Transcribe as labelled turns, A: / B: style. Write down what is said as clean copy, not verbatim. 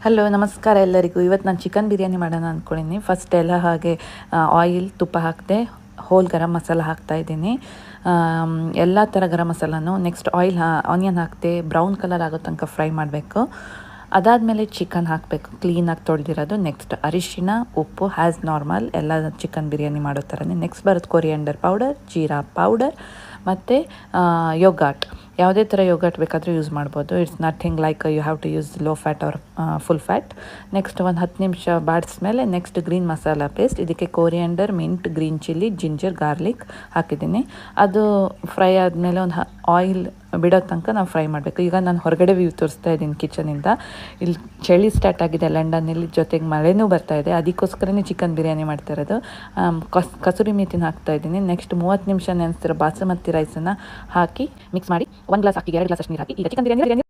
A: Hello ನಮಸ್ಕಾರ ಎಲ್ಲರಿಗೂ. ಇವತ್ತು ನಾನು ಚಿಕನ್ ಬಿರಿಯಾನಿ ಮಾಡೋಣ ಅಂದ್ಕೊಂಡಿನಿ. ಫಸ್ಟ್ ಎಲ್ಲ ಹಾಗೆ ಆಯಿಲ್ ತುಪ್ಪ ಹಾಕಿದೆ, ಹೋಲ್ ಗರಂ ಮಸಾಲ ಹಾಕ್ತಾಯಿದ್ದೀನಿ, ಎಲ್ಲ ಥರ ಗರಂ ಮಸಾಲನೂ. ನೆಕ್ಸ್ಟ್ ಆನಿಯನ್ ಹಾಕಿದೆ, ಬ್ರೌನ್ ಕಲರ್ ಆಗೋ ತನಕ ಫ್ರೈ ಮಾಡಬೇಕು. ಅದಾದಮೇಲೆ ಚಿಕನ್ ಹಾಕಬೇಕು, ಕ್ಲೀನಾಗಿ ತೊಳೆದಿರೋದು. ನೆಕ್ಸ್ಟ್ ಅರಿಶಿನ, ಉಪ್ಪು ಹ್ಯಾಸ್ ನಾರ್ಮಲ್, ಎಲ್ಲ ಚಿಕನ್ ಬಿರಿಯಾನಿ ಮಾಡೋ ಥರನೇ. ನೆಕ್ಸ್ಟ್ ಬರುತ್ತೆ ಕೊರಿಯಂಡರ್ ಪೌಡರ್, ಜೀರಾ ಪೌಡರ್ ಮತ್ತು ಯೋಗಾಟ್. ಯಾವುದೇ ಥರ ಯೋಗಾಟ್ ಬೇಕಾದರೂ ಯೂಸ್ ಮಾಡ್ಬೋದು. It's nothing like you have to use low fat or full fat. Next ಒಂದು 10 ನಿಮಿಷ ಬಾಡಿಸ್ಮೇಲೆ ನೆಕ್ಸ್ಟ್ ಗ್ರೀನ್ ಮಸಾಲ ಪೇಸ್ಟ್, ಇದಕ್ಕೆ coriander, mint, green chilli, ginger, garlic ಹಾಕಿದ್ದೀನಿ. ಅದು ಫ್ರೈ ಆದಮೇಲೆ ಒಂದು ಆಯಿಲ್ ಬಿಡೋ ತನಕ ನಾವು ಫ್ರೈ ಮಾಡಬೇಕು. ಈಗ ನಾನು ಹೊರಗಡೆ ವ್ಯೂ ತೋರಿಸ್ತಾ ಇದ್ದೀನಿ ಕಿಚನಿಂದ. ಇಲ್ಲಿ ಚಳಿ ಸ್ಟಾರ್ಟ್ ಆಗಿದೆ ಲಂಡನ್ನಲ್ಲಿ, ಜೊತೆಗೆ ಮಳೆನೂ ಬರ್ತಾ ಇದೆ. ಅದಕ್ಕೋಸ್ಕರನೇ ಚಿಕನ್ ಬಿರಿಯಾನಿ ಮಾಡ್ತಾ ಇರೋದು. ಕಸೂರಿ ಮೇಥಿನ ಹಾಕ್ತಾ ಇದ್ದೀನಿ. ನೆಕ್ಸ್ಟ್ 30 ನಿಮಿಷ ನೆನೆಸ್ತಿರೋ ಬಾಸುಮತಿ ರೈಸನ್ನು ಹಾಕಿ ಮಿಕ್ಸ್ ಮಾಡಿ 1 ಗ್ಲಾಸ್ ಅಕ್ಕಿಗೆ 2 ಗ್ಲಾಸ್ ಅಷ್ಟು ನೀರು ಹಾಕಿ ಈಗ ಚಿಕನ್ ಬಿರಿಯಾನಿ